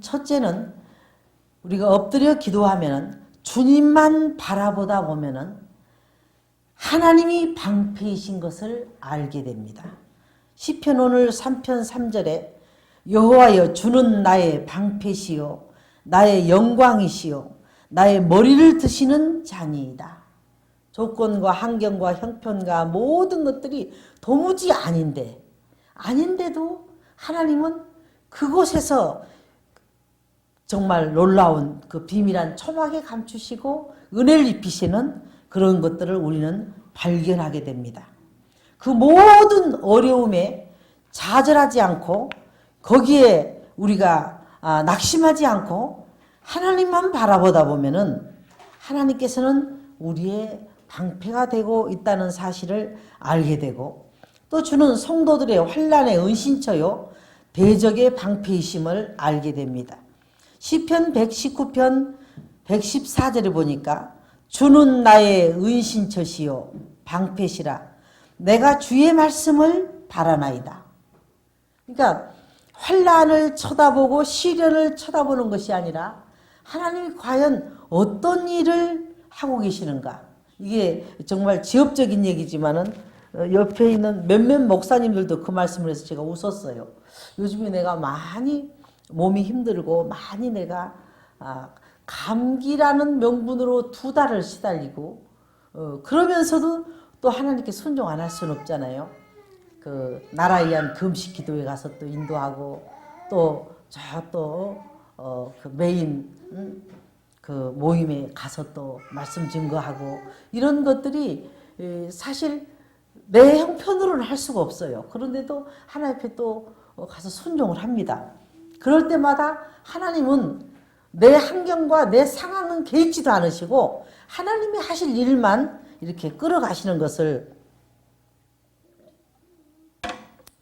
첫째는 우리가 엎드려 기도하면은 주님만 바라보다 보면은 하나님이 방패이신 것을 알게 됩니다. 시편 오늘 3편 3절에 여호와여 주는 나의 방패시요 나의 영광이시요 나의 머리를 드시는 자니이다. 조건과 환경과 형편과 모든 것들이 도무지 아닌데도 하나님은 그곳에서 정말 놀라운 그 비밀한 초막에 감추시고 은혜를 입히시는 그런 것들을 우리는 발견하게 됩니다. 그 모든 어려움에 좌절하지 않고 거기에 우리가 낙심하지 않고 하나님만 바라보다 보면은 하나님께서는 우리의 방패가 되고 있다는 사실을 알게 되고 또 주는 성도들의 환난의 은신처요 대적의 방패이심을 알게 됩니다. 시편 119편 114절에 보니까 주는 나의 은신처시요 방패시라 내가 주의 말씀을 바라나이다. 그러니까 환난을 쳐다보고 시련을 쳐다보는 것이 아니라 하나님이 과연 어떤 일을 하고 계시는가. 이게 정말 지엽적인 얘기지만은 옆에 있는 몇몇 목사님들도 그 말씀을 해서 제가 웃었어요. 요즘에 내가 많이 몸이 힘들고 많이 내가 감기라는 명분으로 2달을 시달리고 그러면서도 또 하나님께 순종 안 할 수는 없잖아요. 그 나라에 의한 금식 기도에 가서 또 인도하고 또 그 메인 그 모임에 가서 또 말씀 증거하고 이런 것들이 사실 내 형편으로는 할 수가 없어요. 그런데도 하나님 앞에 또 가서 순종을 합니다. 그럴 때마다 하나님은 내 환경과 내 상황은 개의치도 않으시고 하나님이 하실 일만 이렇게 끌어가시는 것을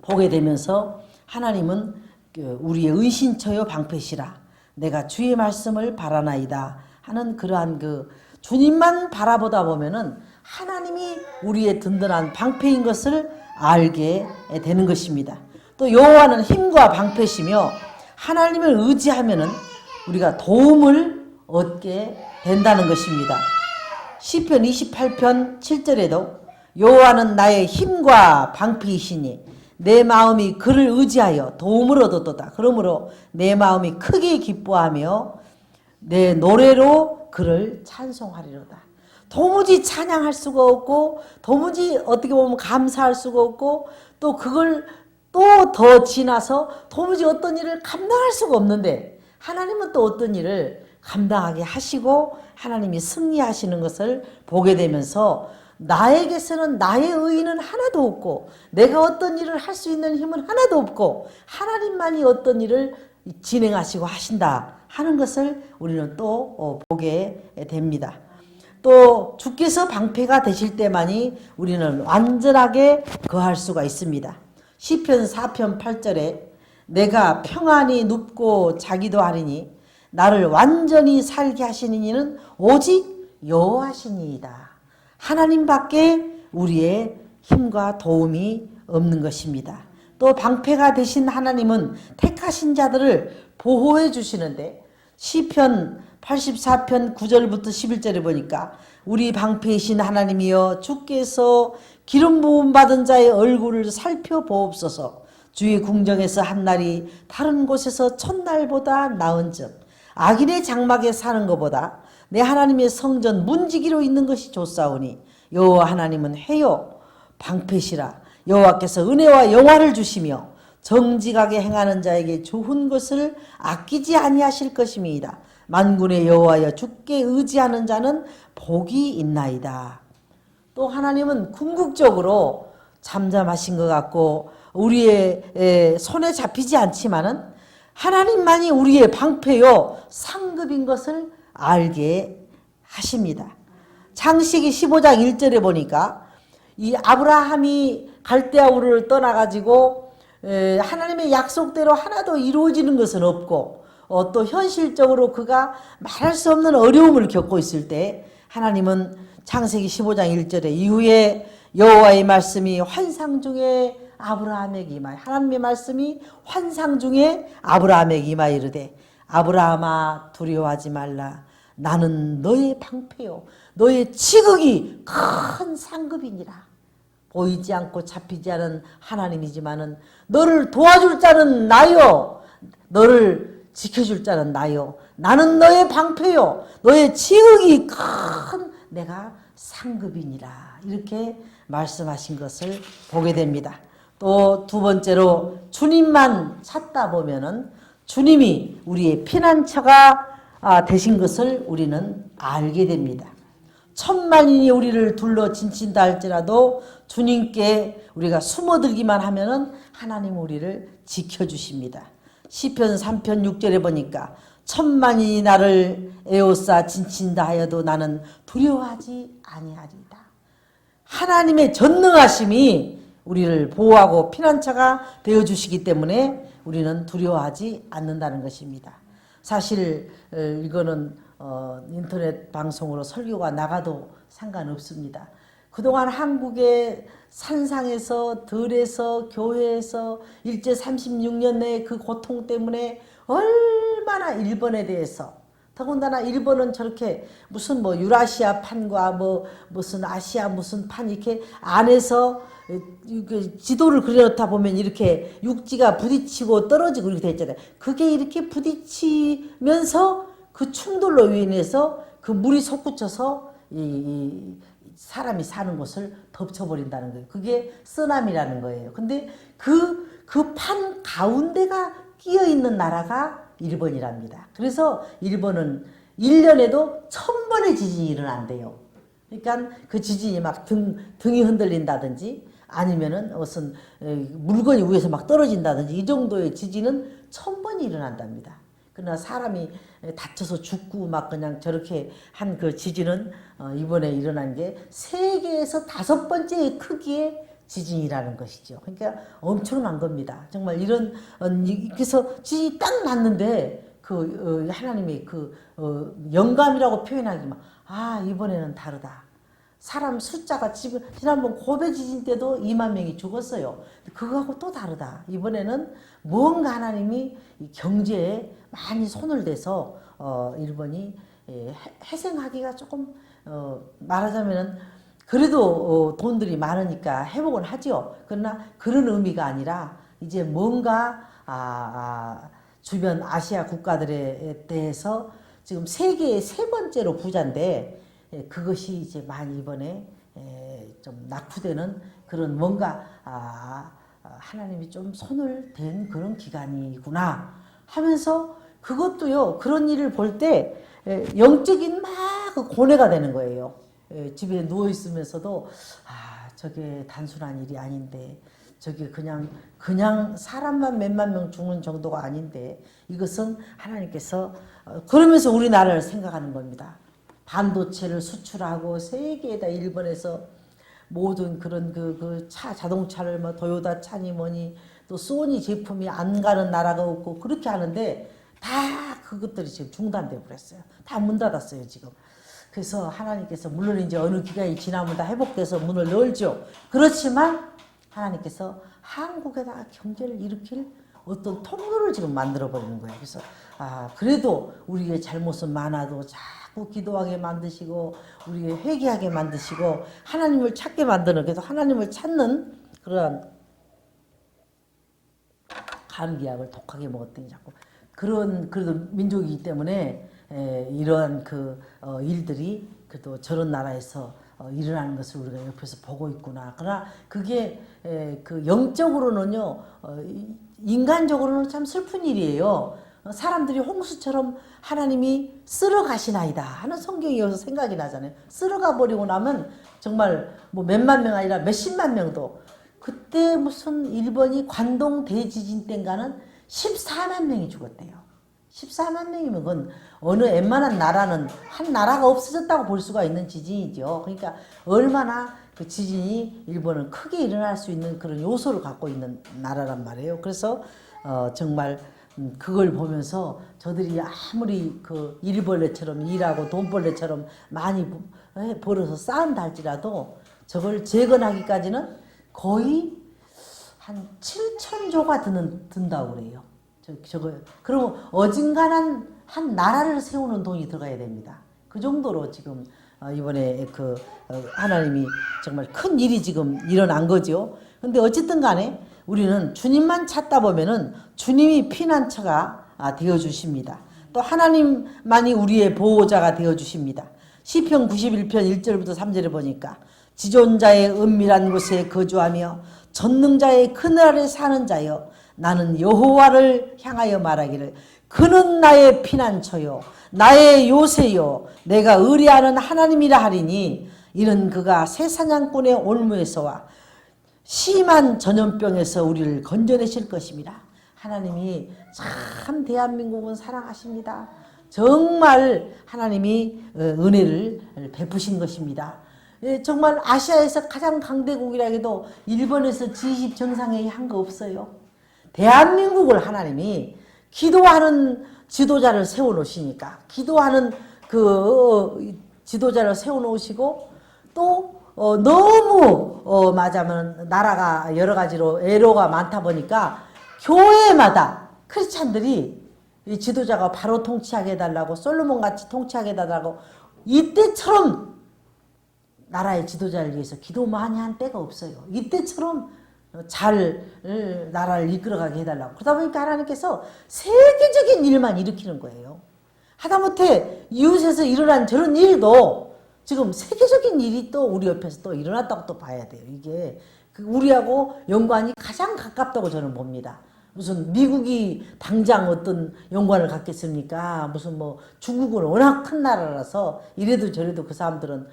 보게 되면서 하나님은 우리의 은신처요 방패시라 내가 주의 말씀을 바라나이다 하는 그러한 그 주님만 바라보다 보면은 하나님이 우리의 든든한 방패인 것을 알게 되는 것입니다. 또 여호와는 힘과 방패시며 하나님을 의지하면은 우리가 도움을 얻게 된다는 것입니다. 시편 28편 7절에도 여호와는 나의 힘과 방패이시니 내 마음이 그를 의지하여 도움을 얻었도다. 그러므로 내 마음이 크게 기뻐하며 내 노래로 그를 찬송하리로다. 도무지 찬양할 수가 없고 도무지 어떻게 보면 감사할 수가 없고 또 그걸 또 더 지나서 도무지 어떤 일을 감당할 수가 없는데 하나님은 또 어떤 일을 감당하게 하시고 하나님이 승리하시는 것을 보게 되면서 나에게서는 나의 의의는 하나도 없고 내가 어떤 일을 할 수 있는 힘은 하나도 없고 하나님만이 어떤 일을 진행하시고 하신다 하는 것을 우리는 또 보게 됩니다. 또 주께서 방패가 되실 때만이 우리는 완전하게 거할 수가 있습니다. 시편 4편 8절에 내가 평안히 눕고 자기도 하리니 나를 완전히 살게 하시는 이는 오직 여호와시니이다. 하나님밖에 우리의 힘과 도움이 없는 것입니다. 또 방패가 되신 하나님은 택하신 자들을 보호해 주시는데 시편 84편 9절부터 11절에 보니까 우리 방패이신 하나님이여 주께서 기름 부음 받은 자의 얼굴을 살펴보옵소서. 주의 궁정에서 한 날이 다른 곳에서 첫날보다 나은즉 악인의 장막에 사는 것보다 내 하나님의 성전 문지기로 있는 것이 좋사오니 여호와 하나님은 해요 방패시라. 여호와께서 은혜와 영화를 주시며 정직하게 행하는 자에게 좋은 것을 아끼지 아니하실 것임이다. 만군의 여호와여 주께 의지하는 자는 복이 있나이다. 또 하나님은 궁극적으로 잠잠하신 것 같고 우리의 손에 잡히지 않지만은 하나님만이 우리의 방패요 상급인 것을 알게 하십니다. 창세기 15장 1절에 보니까 이 아브라함이 갈대아 우르를 떠나가지고 하나님의 약속대로 하나도 이루어지는 것은 없고 또 현실적으로 그가 말할 수 없는 어려움을 겪고 있을 때 하나님은 창세기 15장 1절에 이후에 여호와의 말씀이 환상 중에 아브라함에게 임하여 하나님의 말씀이 환상 중에 아브라함에게 임하여 이르되 아브라함아 두려워하지 말라. 나는 너의 방패요 너의 치극이 큰 상급이니라. 보이지 않고 잡히지 않은 하나님이지만은 너를 도와줄 자는 나요 너를 지켜줄 자는 나요 나는 너의 방패요 너의 치극이 큰 내가 상급이니라. 이렇게 말씀하신 것을 보게 됩니다. 또 두 번째로 주님만 찾다 보면은 주님이 우리의 피난처가 되신 것을 우리는 알게 됩니다. 천만인이 우리를 둘러 진친다 할지라도 주님께 우리가 숨어들기만 하면은 하나님 우리를 지켜주십니다. 시편 3편 6절에 보니까 천만인이 나를 에워싸 진친다 하여도 나는 두려워하지 아니하리이다. 하나님의 전능하심이 우리를 보호하고 피난처가 되어주시기 때문에 우리는 두려워하지 않는다는 것입니다. 사실 이거는 인터넷 방송으로 설교가 나가도 상관없습니다. 그동안 한국의 산상에서 들에서 교회에서 일제 36년 내의 그 고통 때문에 얼마나 일본에 대해서 더군다나 일본은 저렇게 무슨 뭐 유라시아 판과 뭐 무슨 아시아 무슨 판 이렇게 안에서 지도를 그려놓다 보면 이렇게 육지가 부딪히고 떨어지고 이렇게 돼 있잖아요. 그게 이렇게 부딪히면서 그 충돌로 인해서 그 물이 솟구쳐서 이 사람이 사는 곳을 덮쳐버린다는 거예요. 그게 쓰나미라는 거예요. 근데 그 판 가운데가 끼어 있는 나라가 일본이랍니다. 그래서 일본은 1년에도 1000번의 지진이 일어난대요. 그러니까 그 지진이 막 등이 흔들린다든지 아니면은 무슨 물건이 위에서 막 떨어진다든지 이 정도의 지진은 1000번이 일어난답니다. 그러나 사람이 다쳐서 죽고 막 그냥 저렇게 한 그 지진은 이번에 일어난 게 세계에서 5번째 크기의 지진이라는 것이죠. 그러니까 엄청난 겁니다. 정말 이런 그래서 지진이 딱 났는데 그 하나님이 그 영감이라고 표현하기만 이번에는 다르다. 사람 숫자가 지난번 고베 지진 때도 2만 명이 죽었어요. 그거하고 또 다르다. 이번에는 뭔가 하나님이 경제에 많이 손을 대서 일본이 회생하기가 조금 말하자면은 그래도 돈들이 많으니까 회복은 하죠. 그러나 그런 의미가 아니라 이제 뭔가 주변 아시아 국가들에 대해서 지금 세계의 3번째로 부자인데 그것이 이제 많이 이번에 좀 낙후되는 그런 뭔가 하나님이 좀 손을 댄 그런 기간이구나 하면서 그것도요 그런 일을 볼 때 영적인 막 고뇌가 되는 거예요. 집에 누워 있으면서도 저게 단순한 일이 아닌데 저게 그냥 사람만 몇만 명 죽는 정도가 아닌데 이것은 하나님께서 그러면서 우리나라를 생각하는 겁니다. 반도체를 수출하고 세계에다 일본에서 모든 그런 그 자동차를 뭐 도요타 차니 뭐니 또 소니 제품이 안 가는 나라가 없고 그렇게 하는데 다 그것들이 지금 중단돼 버렸어요. 다 문 닫았어요 지금. 그래서 하나님께서 물론 이제 어느 기간이 지나면 다 회복돼서 문을 열죠. 그렇지만 하나님께서 한국에다가 경제를 일으킬 어떤 통로를 지금 만들어 버리는 거예요. 그래서 그래도 우리의 잘못은 많아도 자꾸 기도하게 만드시고 우리의 회개하게 만드시고 하나님을 찾게 만드는 그래서 하나님을 찾는 그런 감기약을 독하게 먹었더니 자꾸 그래도 민족이기 때문에 이러한 일들이 그래도 저런 나라에서 일어나는 것을 우리가 옆에서 보고 있구나. 그러나 그게 그 영적으로는요, 인간적으로는 참 슬픈 일이에요. 사람들이 홍수처럼 하나님이 쓸어가시나이다 하는 성경이 여기서 생각이 나잖아요. 쓸어가 버리고 나면 정말 뭐 몇만 명 아니라 몇십만 명도 그때 무슨 일본이 관동 대지진 때인가는 14만 명이 죽었대요. 14만 명이면 그건 어느 웬만한 나라는 한 나라가 없어졌다고 볼 수가 있는 지진이죠. 그러니까 얼마나 그 지진이 일본은 크게 일어날 수 있는 그런 요소를 갖고 있는 나라란 말이에요. 그래서 정말 그걸 보면서 저들이 아무리 그 일벌레처럼 일하고 돈벌레처럼 많이 벌어서 쌓은다 할지라도 저걸 재건하기까지는 거의 한 7천조가 든다고 그래요. 저거 그러면 어중간한 한 나라를 세우는 돈이 들어가야 됩니다. 그 정도로 지금 이번에 하나님이 정말 큰 일이 지금 일어난 거죠. 근데 어쨌든 간에 우리는 주님만 찾다 보면은 주님이 피난처가 되어 주십니다. 또 하나님만이 우리의 보호자가 되어 주십니다. 시편 91편 1절부터 3절에 보니까 지존자의 은밀한 곳에 거주하며 전능자의 그늘 아래 사는 자여 나는 여호와를 향하여 말하기를 그는 나의 피난처요 나의 요새요 내가 의뢰하는 하나님이라 하리니 이는 그가 새 사냥꾼의 올무에서와 심한 전염병에서 우리를 건져내실 것입니다. 하나님이 참 대한민국은 사랑하십니다. 정말 하나님이 은혜를 베푸신 것입니다. 정말 아시아에서 가장 강대국이라 해도 일본에서 G20 정상회의 한 거 없어요. 대한민국을 하나님이 기도하는 지도자를 세워놓으시니까 기도하는 지도자를 세워놓으시고 또 너무 맞아면 나라가 여러 가지로 애로가 많다 보니까 교회마다 크리스찬들이 이 지도자가 바로 통치하게 해달라고 솔로몬같이 나라에 해달라고 이때처럼 나라의 지도자를 위해서 기도 많이 한 때가 없어요. 이때처럼 잘 나라를 이끌어가게 해달라고. 그러다 보니까 하나님께서 세계적인 일만 일으키는 거예요. 하다못해 이웃에서 일어난 저런 일도 지금 세계적인 일이 또 우리 옆에서 또 일어났다고 또 봐야 돼요. 이게 우리하고 연관이 가장 가깝다고 저는 봅니다. 무슨 미국이 당장 어떤 연관을 갖겠습니까? 무슨 뭐 중국은 워낙 큰 나라라서 이래도 저래도 그 사람들은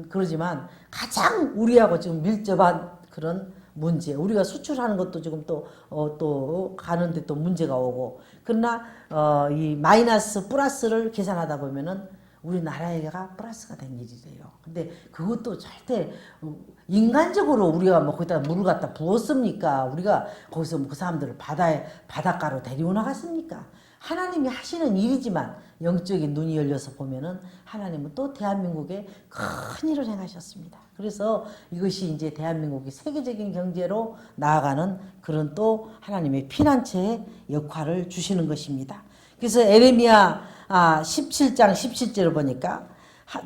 그러지만 가장 우리하고 지금 밀접한 그런 문제, 우리가 수출하는 것도 지금 또 가는데 또 문제가 오고, 그러나 이 마이너스 플러스를 계산하다 보면은 우리나라에가 플러스가 된 일이래요. 근데 그것도 절대 인간적으로 우리가 뭐 거기다 물을 갖다 부었습니까? 우리가 거기서 뭐 그 사람들을 바닷가로 데리고 나갔습니까? 하나님이 하시는 일이지만 영적인 눈이 열려서 보면은 하나님은 또 대한민국에 큰 일을 행하셨습니다. 그래서 이것이 이제 대한민국이 세계적인 경제로 나아가는 그런 또 하나님의 피난처의 역할을 주시는 것입니다. 그래서 에레미야 17장 17절을 보니까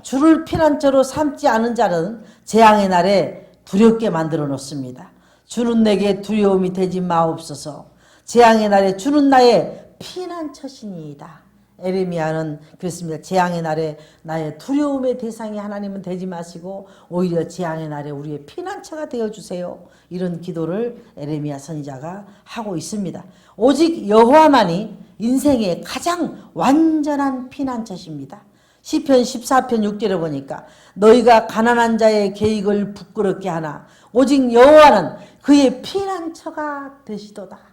주를 피난처로 삼지 않은 자는 재앙의 날에 두렵게 만들어 놓습니다. 주는 내게 두려움이 되지 마옵소서. 재앙의 날에 주는 나의 피난처시니이다. 에레미야는 그랬습니다. 재앙의 날에 나의 두려움의 대상이 하나님은 되지 마시고 오히려 재앙의 날에 우리의 피난처가 되어주세요. 이런 기도를 에레미야 선지자가 하고 있습니다. 오직 여호와만이 인생의 가장 완전한 피난처십니다. 시편 14편 6절에 보니까 너희가 가난한 자의 계획을 부끄럽게 하나 오직 여호와는 그의 피난처가 되시도다.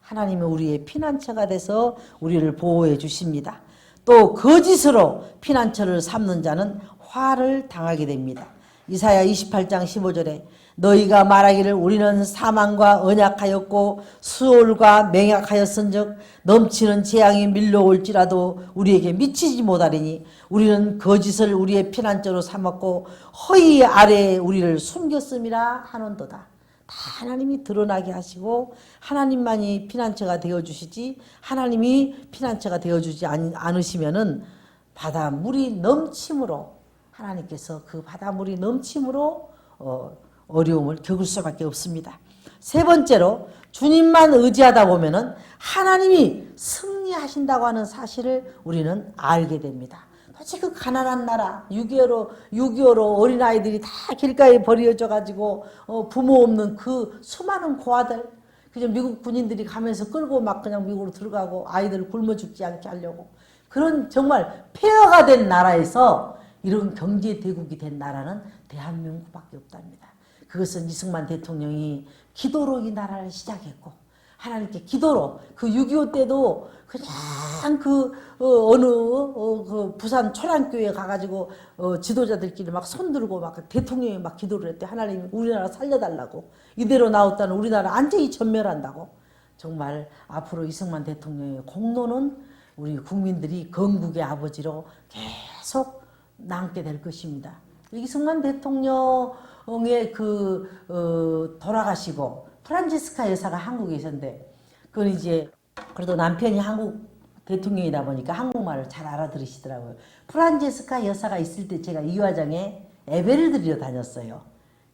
하나님은 우리의 피난처가 돼서 우리를 보호해 주십니다. 또 거짓으로 피난처를 삼는 자는 화를 당하게 됩니다. 이사야 28장 15절에 너희가 말하기를 우리는 사망과 언약하였고 수월과 맹약하였은즉 넘치는 재앙이 밀려올지라도 우리에게 미치지 못하리니 우리는 거짓을 우리의 피난처로 삼았고 허위 아래에 우리를 숨겼음이라 하는도다. 다 하나님이 드러나게 하시고 하나님만이 피난처가 되어주시지 하나님이 피난처가 되어주지 않으시면은 바닷물이 넘침으로 하나님께서 그 바닷물이 넘침으로 어려움을 겪을 수밖에 없습니다. 세 번째로 주님만 의지하다 보면은 하나님이 승리하신다고 하는 사실을 우리는 알게 됩니다. 도대체 그 가난한 나라 6.25로 어린아이들이 다 길가에 버려져 가지고 부모 없는 그 수많은 고아들 그냥 미국 군인들이 가면서 끌고 막 그냥 미국으로 들어가고 아이들 굶어 죽지 않게 하려고 그런 정말 폐허가 된 나라에서 이런 경제 대국이 된 나라는 대한민국밖에 없답니다. 그것은 이승만 대통령이 기도로 이 나라를 시작했고 하나님께 기도로 그 6.25 때도 그냥 그 부산 초량교회 가가지고 지도자들끼리 막 손들고 막 대통령이 막 기도를 했대. 하나님 우리나라 살려달라고. 이대로 나왔다는 우리나라 완전히 전멸한다고. 정말 앞으로 이승만 대통령의 공로는 우리 국민들이 건국의 아버지로 계속 남게 될 것입니다. 이승만 대통령의 돌아가시고 프란치스카 여사가 한국에 있었는데 그건 이제 그래도 남편이 한국 대통령이다 보니까 한국말을 잘 알아들으시더라고요. 프란체스카 여사가 있을 때 제가 이화정에 예배를 드리러 다녔어요.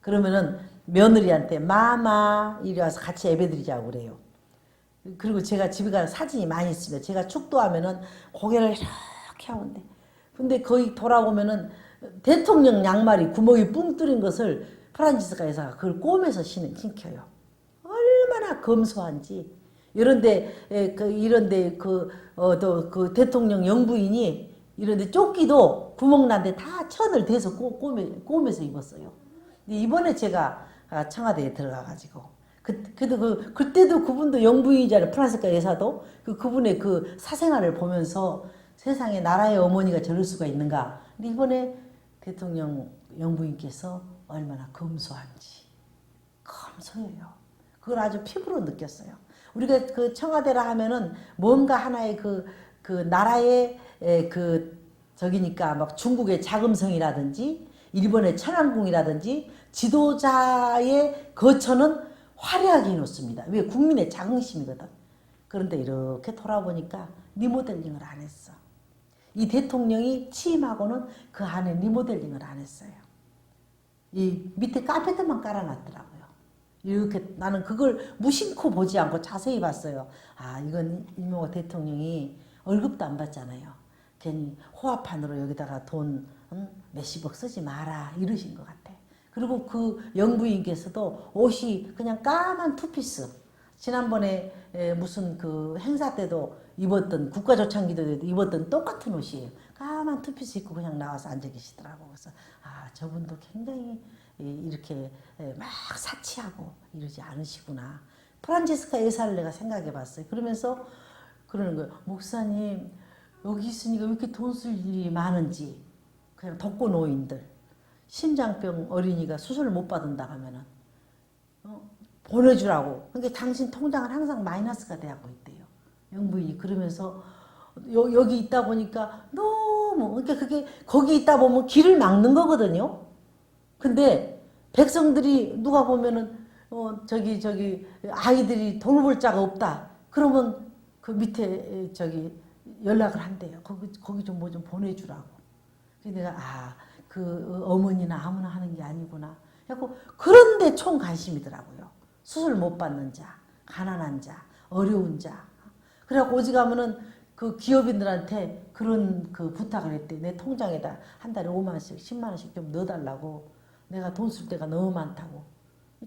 그러면은 며느리한테 마마 이리 와서 같이 예배 드리자고 그래요. 그리고 제가 집에 가서 사진이 많이 있습니다. 제가 축도하면은 고개를 이렇게 하는데, 근데 거의 돌아보면은 대통령 양말이 구멍이 뿡 뚫린 것을 프란치스카 여사가 그걸 꼬매서 신겨요. 얼마나 검소한지. 이런데 그 대통령 영부인이 이런데 조끼도 구멍 난데 다 천을 대서 꼬매서 입었어요. 근데 이번에 제가 청와대에 들어가가지고 그때도 그분도 영부인이잖아요. 프란스카 여사도 그분의 그 사생활을 보면서 세상에 나라의 어머니가 저럴 수가 있는가. 근데 이번에 대통령 영부인께서 얼마나 검소한지. 검소해요. 그걸 아주 피부로 느꼈어요. 우리가 그 청와대라 하면은 뭔가 하나의 그 나라의 저기니까 막 중국의 자금성이라든지 일본의 천안궁이라든지 지도자의 거처는 화려하게 해놓습니다. 왜? 국민의 자긍심이거든. 그런데 이렇게 돌아보니까 리모델링을 안 했어. 이 대통령이 취임하고는 그 안에 리모델링을 안 했어요. 이 밑에 카페트만 깔아놨더라고요. 이렇게 나는 그걸 무심코 보지 않고 자세히 봤어요. 아, 이건 이명박 대통령이 월급도 안 받잖아요. 괜히 호화판으로 여기다가 돈 몇십억 쓰지 마라 이러신 것 같아. 그리고 그 영부인께서도 옷이 그냥 까만 투피스. 지난번에 무슨 그 행사 때도 입었던 국가조창기도 때도 입었던 똑같은 옷이에요. 까만 투피스 입고 그냥 나와서 앉아 계시더라고. 그래서 아, 저분도 굉장히 이렇게 막 사치하고 이러지 않으시구나. 프란체스카 여사를 내가 생각해 봤어요. 그러면서 그러는 거예요. 목사님 여기 있으니까 왜 이렇게 돈 쓸 일이 많은지. 그냥 독거노인들, 심장병 어린이가 수술을 못 받는다 하면은 보내주라고. 그러니까 당신 통장은 항상 마이너스가 돼하고 있대요. 영부인이 그러면서 여기 있다 보니까 너무 그러니까 그게 거기 있다 보면 길을 막는 거거든요. 근데 백성들이 누가 보면은 저기 아이들이 돌볼 자가 없다. 그러면 그 밑에 저기 연락을 한대요. 거기 좀 뭐 좀 보내주라고. 그래서 내가 그 어머니나 아무나 하는 게 아니구나. 그런데 총 관심이더라고요. 수술 못 받는 자, 가난한 자, 어려운 자. 그래갖고 오직하면은 그 기업인들한테 그런 그 부탁을 했대. 내 통장에다 한 달에 5만 원씩, 10만 원씩 좀 넣어달라고. 내가 돈 쓸 데가 너무 많다고.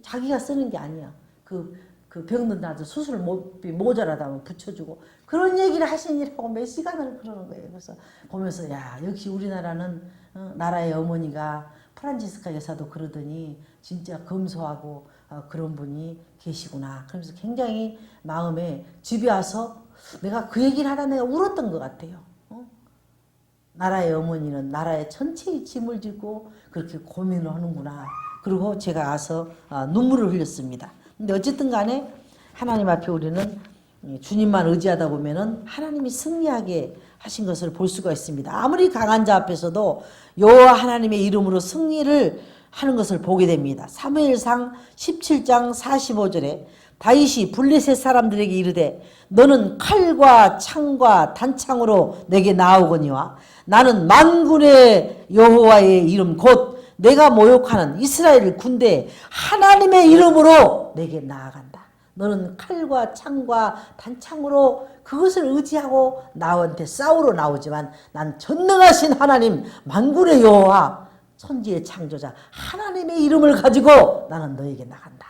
자기가 쓰는 게 아니야. 그 병든다도 수술비 모자라다면 붙여주고 그런 얘기를 하시니라고 몇 시간을 그러는 거예요. 그래서 보면서 야 역시 우리나라는 나라의 어머니가 프란치스카 여사도 그러더니 진짜 검소하고 그런 분이 계시구나. 그러면서 굉장히 마음에 집에 와서 내가 그 얘기를 하다 내가 울었던 것 같아요. 나라의 어머니는 나라의 전체의 짐을 지고 그렇게 고민을 하는구나. 그리고 제가 와서 눈물을 흘렸습니다. 근데 어쨌든 간에 하나님 앞에 우리는 주님만 의지하다 보면은 하나님이 승리하게 하신 것을 볼 수가 있습니다. 아무리 강한 자 앞에서도 여호와 하나님의 이름으로 승리를 하는 것을 보게 됩니다. 사무엘상 17장 45절에 다윗이 블레셋 사람들에게 이르되 너는 칼과 창과 단창으로 내게 나오거니와 나는 만군의 여호와의 이름 곧 내가 모욕하는 이스라엘 군대 하나님의 이름으로 내게 나아간다. 너는 칼과 창과 단창으로 그것을 의지하고 나한테 싸우러 나오지만 난 전능하신 하나님 만군의 여호와 천지의 창조자 하나님의 이름을 가지고 나는 너에게 나간다.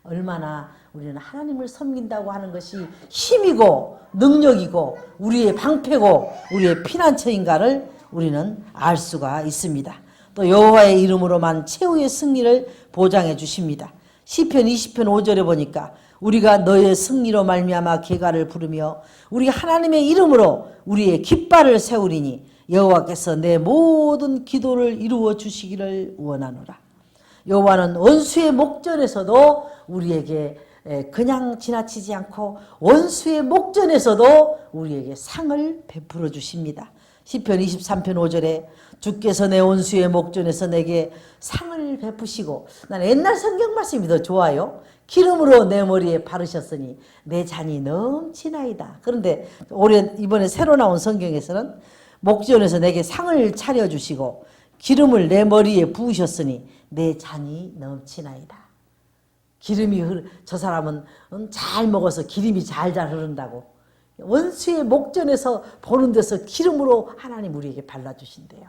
얼마나 우리는 하나님을 섬긴다고 하는 것이 힘이고 능력이고 우리의 방패고 우리의 피난처인가를 우리는 알 수가 있습니다. 또 여호와의 이름으로만 최후의 승리를 보장해 주십니다. 시편 20편 5절에 보니까 우리가 너의 승리로 말미암아 계가를 부르며 우리 하나님의 이름으로 우리의 깃발을 세우리니 여호와께서 내 모든 기도를 이루어 주시기를 원하노라. 여호와는 원수의 목전에서도 우리에게 그냥 지나치지 않고 원수의 목전에서도 우리에게 상을 베풀어 주십니다. 시편 23편 5절에 주께서 내 원수의 목전에서 내게 상을 베푸시고 나는 옛날 성경 말씀이 더 좋아요. 기름으로 내 머리에 바르셨으니 내 잔이 넘치나이다. 그런데 올해 이번에 새로 나온 성경에서는 목전에서 내게 상을 차려주시고 기름을 내 머리에 부으셨으니 내 잔이 넘치나이다. 기름이 저 사람은 잘 먹어서 기름이 잘잘 흐른다고. 원수의 목전에서 보는 데서 기름으로 하나님 우리에게 발라주신대요.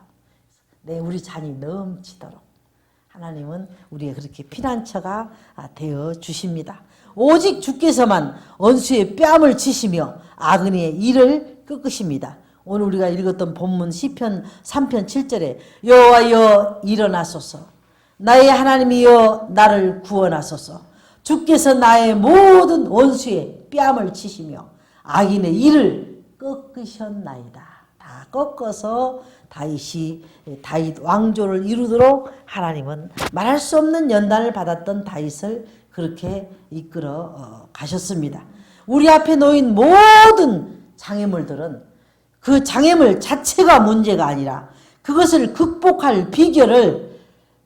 우리 잔이 넘치도록 하나님은 우리의 그렇게 피난처가 되어 주십니다. 오직 주께서만 원수의 뺨을 치시며 악인의 일을 꺾으십니다. 오늘 우리가 읽었던 본문 시편 3편 7절에 여호와여 일어나소서, 나의 하나님이여 나를 구원하소서. 주께서 나의 모든 원수의 뺨을 치시며 악인의 일을 꺾으셨나이다. 다 꺾어서 다윗 왕조를 이루도록 하나님은 말할 수 없는 연단을 받았던 다윗을 그렇게 이끌어 가셨습니다. 우리 앞에 놓인 모든 장애물들은 그 장애물 자체가 문제가 아니라 그것을 극복할 비결을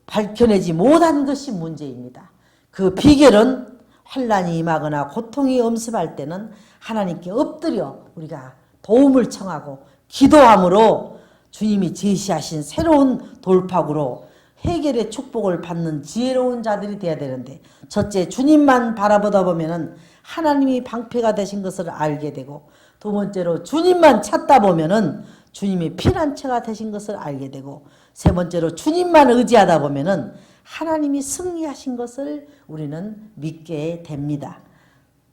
밝혀내지 못한 것이 문제입니다. 그 비결은 환난이 임하거나 고통이 엄습할 때는 하나님께 엎드려 우리가 도움을 청하고 기도함으로 주님이 제시하신 새로운 돌파구로 해결의 축복을 받는 지혜로운 자들이 되어야 되는데, 첫째, 주님만 바라보다 보면은 하나님이 방패가 되신 것을 알게 되고, 두 번째로 주님만 찾다 보면은 주님이 피난처가 되신 것을 알게 되고, 세 번째로 주님만 의지하다 보면은 하나님이 승리하신 것을 우리는 믿게 됩니다.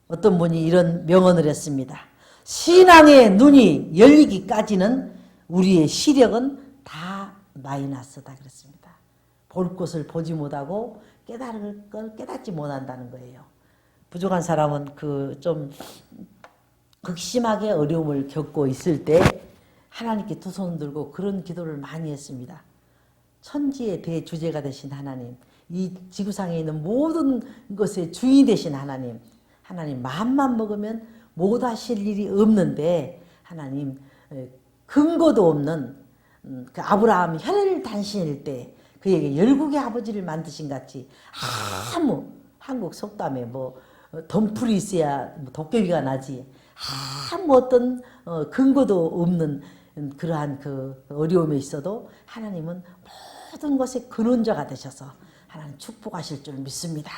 어떤 분이 이런 명언을 했습니다. 신앙의 눈이 열리기까지는 우리의 시력은 다 마이너스다 그랬습니다. 볼 것을 보지 못하고 깨달을 걸 깨닫지 못한다는 거예요. 부족한 사람은 좀 극심하게 어려움을 겪고 있을 때 하나님께 두 손 들고 그런 기도를 많이 했습니다. 천지의 대주제가 되신 하나님, 이 지구상에 있는 모든 것의 주인 되신 하나님, 하나님 마음만 먹으면 못 하실 일이 없는데, 하나님 근거도 없는 그 아브라함 혈을 단신일 때 그에게 열국의 아버지를 만드신 같이 아무 한국 속담에 덤풀이 있어야 도깨비가 나지, 아무 어떤 근거도 없는 그러한 그 어려움에 있어도 하나님은 모든 것의 근원자가 되셔서 하나님 축복하실 줄 믿습니다.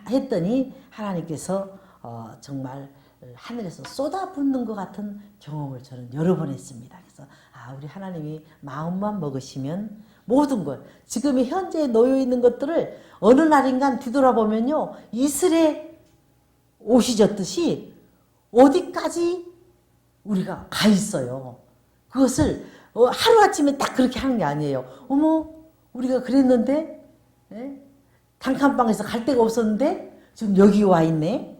했더니 하나님께서 정말 하늘에서 쏟아붓는 것 같은 경험을 저는 여러 번 했습니다. 그래서 우리 하나님이 마음만 먹으시면 모든 것, 지금 현재 놓여 있는 것들을 어느 날인가 뒤돌아보면요, 이슬에 옷이 젖듯이 어디까지 우리가 가 있어요. 그것을 하루아침에 딱 그렇게 하는 게 아니에요. 어머, 우리가 그랬는데, 단칸방에서 갈 데가 없었는데 지금 여기 와 있네.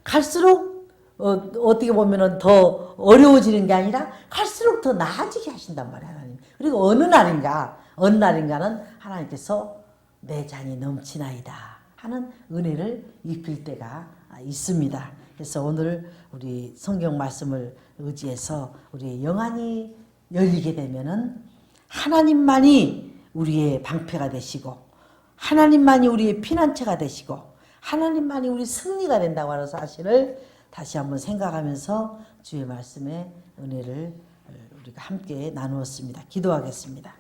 갈수록 어떻게 보면은 더 어려워지는 게 아니라 갈수록 더 나아지게 하신단 말이에요, 하나님. 그리고 어느 날인가는 하나님께서 내 잔이 넘치나이다 하는 은혜를 입힐 때가 있습니다. 그래서 오늘 우리 성경 말씀을 의지해서 우리의 영안이 열리게 되면은 하나님만이 우리의 방패가 되시고, 하나님만이 우리의 피난처가 되시고, 하나님만이 우리 승리가 된다고 하는 사실을 다시 한번 생각하면서 주의 말씀의 은혜를 우리가 함께 나누었습니다. 기도하겠습니다.